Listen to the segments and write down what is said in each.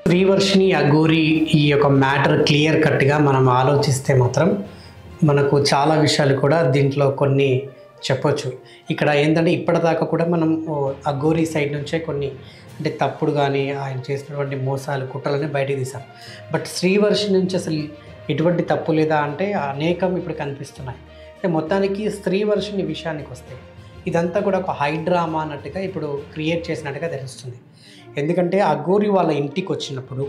శ్రీవర్షిని అఘోరి ఈ యొక్క matter clear కట్గా మనం ఆలోచిస్తే మాత్రం మనకు చాలా విషయాలు కూడా దీంట్లో కొన్ని చెప్పొచ్చు. ఇక్కడ ఏంటంటే ఇప్పటిదాకా కూడా మనం అఘోరి సైడ్ నుంచే కొన్ని అంటే తప్పుడు కానీ ఆయన చేసినటువంటి మోసాలు కుట్రలని బయటికి తీసాం. బట్ శ్రీవర్షి నుంచి అసలు ఎటువంటి తప్పు లేదా అంటే అనేకం ఇప్పుడు కనిపిస్తున్నాయి. అంటే మొత్తానికి శ్రీవర్షిని విషయానికి వస్తే ఇదంతా కూడా ఒక హైడ్రామా అన్నట్టుగా ఇప్పుడు క్రియేట్ చేసినట్టుగా తెలుస్తుంది. ఎందుకంటే అఘోరి వాళ్ళ ఇంటికి వచ్చినప్పుడు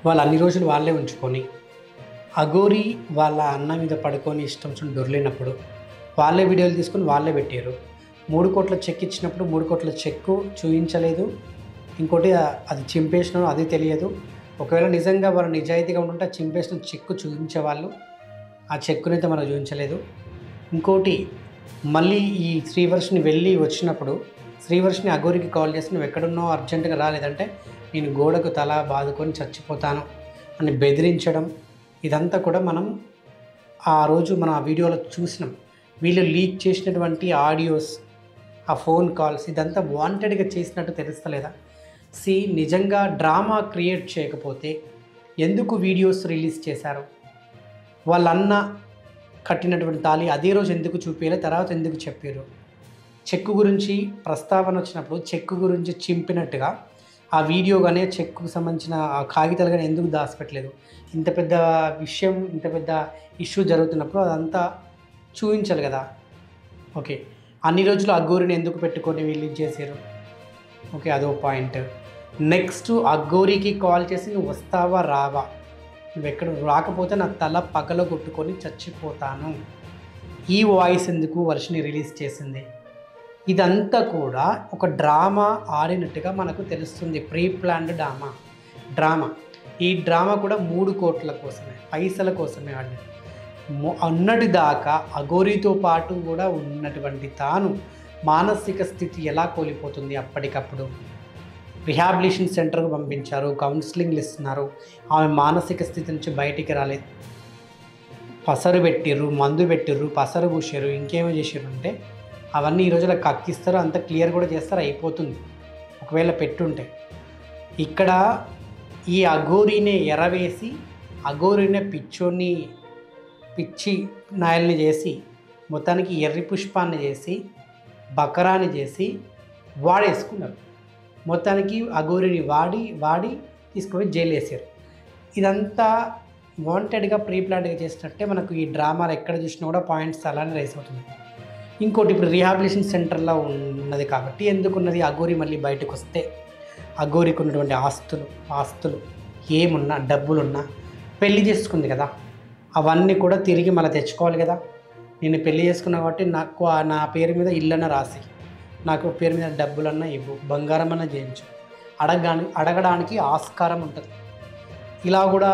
వాళ్ళు అన్ని రోజులు వాళ్ళే ఉంచుకొని అఘోరి వాళ్ళ అన్న మీద పడుకొని ఇష్టం వచ్చినట్టు దొర్లినప్పుడు వాళ్ళే వీడియోలు తీసుకొని వాళ్ళే పెట్టారు. 3 కోట్ల చెక్ ఇచ్చినప్పుడు 3 కోట్ల చెక్కు చూపించలేదు. ఇంకోటి అది చింపేసిన అది తెలియదు. ఒకవేళ నిజంగా వాళ్ళు నిజాయితీగా ఉంటుంటే చింపేసిన చెక్కు చూపించేవాళ్ళు, ఆ చెక్కునైతే మనకు చూపించలేదు. ఇంకోటి మళ్ళీ ఈ శ్రీవర్షిని వెళ్ళి వచ్చినప్పుడు శ్రీవర్షిని అఘోరికి కాల్ చేసి నువ్వు ఎక్కడున్నావు అర్జెంటుగా రాలేదంటే నేను గోడకు తల బాదుకొని చచ్చిపోతాను అని బెదిరించడం, ఇదంతా కూడా మనం ఆ రోజు మనం ఆ వీడియోలో చూసినాం. వీళ్ళు లీక్ చేసినటువంటి ఆడియోస్, ఆ ఫోన్ కాల్స్ ఇదంతా వాంటెడ్గా చేసినట్టు తెలుస్తలేదా? నిజంగా డ్రామా క్రియేట్ చేయకపోతే ఎందుకు వీడియోస్ రిలీజ్ చేశారు? వాళ్ళ అన్న కట్టినటువంటి తాళి అదే రోజు ఎందుకు చూపించాలి, తర్వాత ఎందుకు చెప్పారు? చెక్కు గురించి ప్రస్తావన వచ్చినప్పుడు చెక్కు గురించి చింపినట్టుగా ఆ వీడియో కానీ చెక్కుకు సంబంధించిన ఆ కాగితాలు కానీ ఎందుకు దాచిపెట్టలేదు? ఇంత పెద్ద విషయం, ఇంత పెద్ద ఇష్యూ జరుగుతున్నప్పుడు అదంతా చూపించాలి కదా. ఓకే, అన్ని రోజులు అఘోరిని ఎందుకు పెట్టుకొని వీళ్ళు చేశారు? ఓకే, అదో పాయింట్. నెక్స్ట్ అఘోరికి కాల్ చేసి నువ్వు వస్తావా రావా, నువ్వు ఎక్కడ రాకపోతే నా తల పగల కొట్టుకొని చచ్చిపోతాను, ఈ వాయిస్ ఎందుకు వర్షిని రిలీజ్ చేసింది? ఇదంతా కూడా ఒక డ్రామా ఆడినట్టుగా మనకు తెలుస్తుంది. Pre planned drama. ఈ డ్రామా కూడా 3 కోట్ల కోసమే, పైసల కోసమే ఆడినట్టు. అన్నటిదాకా అఘోరితో పాటు కూడా ఉన్నటువంటి తాను మానసిక స్థితి ఎలా కోల్పోతుంది? అప్పటికప్పుడు రిహాబిలిటేషన్ సెంటర్కు పంపించారు, కౌన్సిలింగ్లు ఇస్తున్నారు, ఆమె మానసిక స్థితి నుంచి బయటికి రాలేదు. పసరు పెట్టిర్రు, మందు పెట్టిర్రు, పసరు పూసారు, ఇంకేమో చేసారు అంటే అవన్నీ ఈ రోజులో కక్కిస్తారు, అంత క్లియర్ కూడా చేస్తారు, అయిపోతుంది ఒకవేళ పెట్టుంటే. ఇక్కడ ఈ అఘోరినే ఎరవేసి అఘోరినే పిచ్చి నాయల్ని చేసి మొత్తానికి ఎర్రి పుష్పాన్ని చేసి బకరాన్ని చేసి వాడేసుకున్నారు. మొత్తానికి అఘోరిని వాడి తీసుకుపోయి జైలు వేసారు. ఇదంతా వాంటెడ్గా ప్రీ ప్లాన్డ్గా చేసినట్టే మనకు ఈ డ్రామాలు ఎక్కడ చూసినా కూడా పాయింట్స్ అలానే రైస్ అవుతుంది. ఇంకోటి ఇప్పుడు రీహాబిలిటేషన్ సెంటర్లో ఉన్నది కాబట్టి ఎందుకున్నది? అఘోరి మళ్ళీ బయటకు వస్తే అఘోరికి ఉన్నటువంటి ఆస్తులు ఏమున్నా, డబ్బులున్నా పెళ్లి చేసుకుంది కదా, అవన్నీ కూడా తిరిగి మళ్ళీ తెచ్చుకోవాలి కదా. నేను పెళ్లి చేసుకున్నా కాబట్టి నాకు నా పేరు మీద ఇల్లన్నా రాసి, నాకు పేరు మీద డబ్బులన్నా ఇవ్వు, బంగారం అన్నా చేయించు, అడగడానికి ఆస్కారం ఉంటుంది. ఇలా కూడా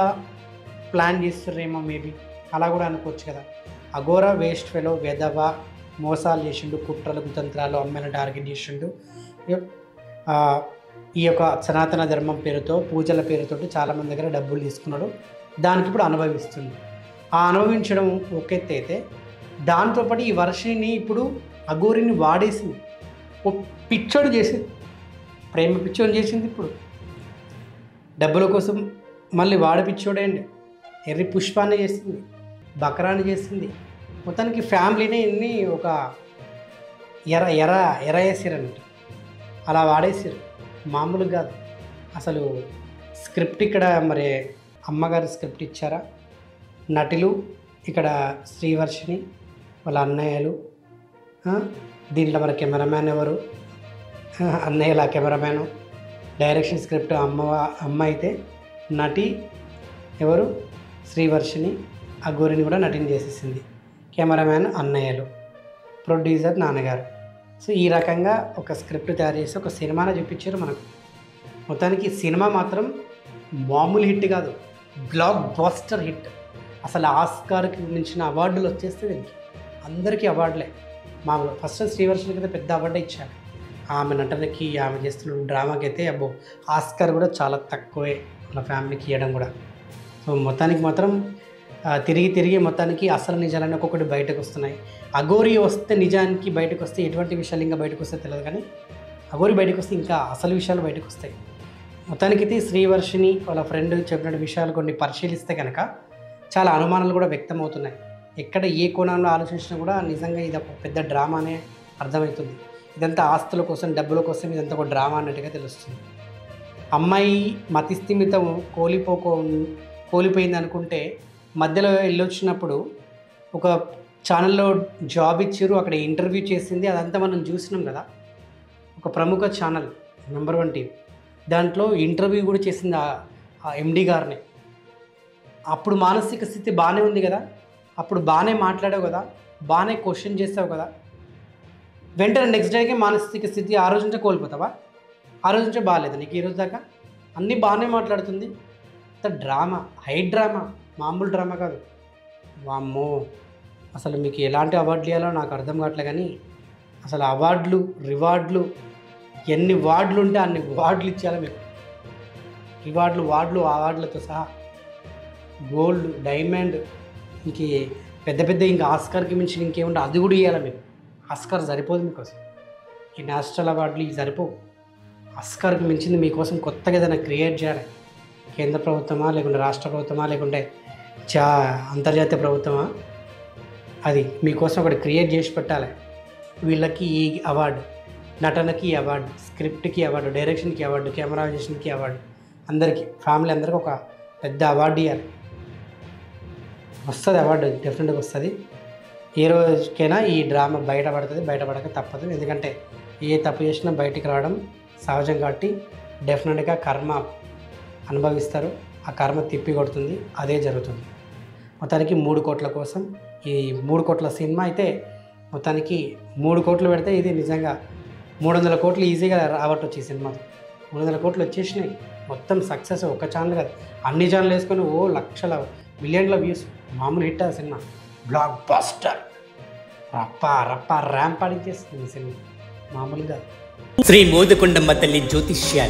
ప్లాన్ చేస్తారేమో, మేబీ అలా కూడా అనుకోవచ్చు కదా. అఘోర వేస్ట్ ఫెలో, వెధవ, మోసాలు చేసిండు, కుట్రలు కుతంత్రాలు, అమ్మాయిని టార్గెట్ చేసిండు. ఈ యొక్క సనాతన ధర్మం పేరుతో, పూజల పేరుతో చాలామంది దగ్గర డబ్బులు తీసుకున్నాడు. దానికి ఇప్పుడు అనుభవిస్తుంది. ఆ అనుభవించడం ఒక ఎత్తు అయితే, దాంతోపాటు ఈ వర్షిని ఇప్పుడు అఘోరిని వాడేసింది, ఓ పిచ్చోడు చేసింది, ప్రేమ పిచ్చోడు చేసింది. ఇప్పుడు డబ్బుల కోసం మళ్ళీ వాడ పిచ్చోడేండి, ఎర్రి పుష్పాన్ని చేసింది, బకరాన్ని చేసింది. మొత్తానికి ఫ్యామిలీని ఇన్ని ఒక ఎర వేసారన్నట్టు, అలా వాడేసారు. మామూలు కాదు అసలు. స్క్రిప్ట్ ఇక్కడ మరి అమ్మగారు స్క్రిప్ట్ ఇచ్చారా, నటులు ఇక్కడ శ్రీవర్షిని వాళ్ళ అన్నయ్యలు, దీంట్లో మన కెమెరామ్యాన్ ఎవరు, అన్నయ్యల కెమెరామ్యాను, డైరెక్షన్ స్క్రిప్ట్ అమ్మ అయితే, నటి ఎవరు శ్రీవర్షిని, అఘోరిని కూడా నటిని చేసేసింది, కెమెరామ్యాన్ అన్నయ్యలు, ప్రొడ్యూసర్ నాన్నగారు. సో ఈ రకంగా ఒక స్క్రిప్ట్ తయారు చేసి ఒక సినిమాని చూపించారు మనకు. మొత్తానికి సినిమా మాత్రం మామూలు హిట్ కాదు, బ్లాక్ బస్టర్ హిట్. అసలు ఆస్కార్కి మించిన అవార్డులు వచ్చేస్తే దీనికి అందరికీ అవార్డులే. మామూలు ఫస్ట్ శ్రీవర్షినికి అయితే పెద్ద అవార్డే ఇచ్చారు. ఆమె నటనకి, ఆమె చేస్తున్న డ్రామాకి అయితే ఆస్కార్ కూడా చాలా తక్కువే వాళ్ళ ఫ్యామిలీకి ఇవ్వడం కూడా. సో మొత్తానికి మాత్రం తిరిగి మొత్తానికి అసలు నిజాలన్నీ ఒక్కొక్కటి బయటకు వస్తున్నాయి. అఘోరి వస్తే నిజానికి బయటకు వస్తే ఎటువంటి విషయాలు ఇంకా బయటకు వస్తే తెలియదు, కానీ అఘోరి బయటకు వస్తే ఇంకా అసలు విషయాలు బయటకు వస్తాయి. మొత్తానికైతే శ్రీవర్షిని వాళ్ళ ఫ్రెండ్ చెప్పిన విషయాలు కొన్ని పరిశీలిస్తే కనుక చాలా అనుమానాలు కూడా వ్యక్తమవుతున్నాయి. ఎక్కడ ఏ కోణంలో ఆలోచించినా కూడా నిజంగా ఇది ఒక పెద్ద డ్రామానే అర్థమవుతుంది. ఇదంతా ఆస్తుల కోసం, డబ్బుల కోసం ఇదంతా ఒక డ్రామా అన్నట్టుగా తెలుస్తుంది. అమ్మాయి మతిస్థిమితం కోల్పోయింది అనుకుంటే మధ్యలో వెళ్ళొచ్చినప్పుడు ఒక ఛానల్లో జాబ్ ఇచ్చారు, అక్కడ ఇంటర్వ్యూ చేసింది, అదంతా మనం చూసినాం కదా. ఒక ప్రముఖ ఛానల్ నెంబర్ 1 టీవీ దాంట్లో ఇంటర్వ్యూ కూడా చేసింది ఆ ఎండి గారిని. అప్పుడు మానసిక స్థితి బాగానే ఉంది కదా, అప్పుడు బాగానే మాట్లాడావు కదా, బాగానే క్వశ్చన్ చేసావు కదా, వెంటనే నెక్స్ట్ డేకే మానసిక స్థితి ఆ రోజు నుంచే కోల్పోతావా? ఆ రోజు నుంచే బాగాలేదు నీకు ఈ రోజు దాకా? అన్నీ బాగానే మాట్లాడుతుంది. అంత డ్రామా, హై డ్రామా, మామూలు డ్రామా కాదు. వామ్మో, అసలు మీకు ఎలాంటి అవార్డులు ఇవ్వాలో నాకు అర్థం కావట్లే. కానీ అసలు అవార్డులు, రివార్డులు, ఎన్ని వార్డులు ఉంటే అన్ని వార్డులు ఇచ్చేయాలి మీకు. రివార్డులు, వార్డులు, అవార్డులతో సహా గోల్డ్, డైమండ్, ఇంక పెద్ద పెద్ద ఇంకా ఆస్కార్కి మించి ఇంకేముంటే అది కూడా ఇవ్వాలి మీకు. ఆస్కార్ సరిపోదు మీకోసం, ఈ నేషనల్ అవార్డులు ఇవి సరిపోవు. ఆస్కార్కి మించింది మీకోసం కొత్తగా ఏదైనా క్రియేట్ చేయాలి. కేంద్ర ప్రభుత్వమా, లేకుంటే రాష్ట్ర ప్రభుత్వమా, లేకుంటే అంతర్జాతీయ ప్రభుత్వమా, అది మీకోసం ఒకటి క్రియేట్ చేసి పెట్టాలి. వీళ్ళకి ఈ అవార్డు, నటనకి ఈ అవార్డు, స్క్రిప్ట్కి అవార్డు, డైరెక్షన్కి అవార్డు, కెమెరాజేషన్కి అవార్డు, అందరికీ, ఫ్యామిలీ అందరికీ ఒక పెద్ద అవార్డు ఇవ్వాలి. వస్తుంది అవార్డు, డెఫినెట్గా వస్తుంది. ఏ రోజుకైనా ఈ డ్రామా బయటపడుతుంది, బయటపడక తప్పదు. ఎందుకంటే ఏ తప్పు చేసినా బయటికి రావడం సహజం కాబట్టి డెఫినెట్గా కర్మ అనుభవిస్తారు. ఆ కర్మ తిప్పి కొడుతుంది, అదే జరుగుతుంది. మొత్తానికి 3 కోట్ల కోసం ఈ 3 కోట్ల సినిమా అయితే మొత్తానికి 3 కోట్లు పెడితే ఇది నిజంగా 300 కోట్లు ఈజీగా రావట్టొచ్చు. ఈ సినిమాతో 300 కోట్లు వచ్చేసినాయి. మొత్తం సక్సెస్. ఒక ఛానల్ కాదు, అన్ని ఛానల్ వేసుకొని లక్షల మిలియన్ల వ్యూస్. మామూలు హిట్ ఆ సినిమా, బ్లాక్ బస్టర్, రప్ప ర్యాంప్ ఆడించేస్తుంది ఈ సినిమా, మామూలుగా. శ్రీ మోదకొండమ్మ తల్లి జ్యోతిష్యాలు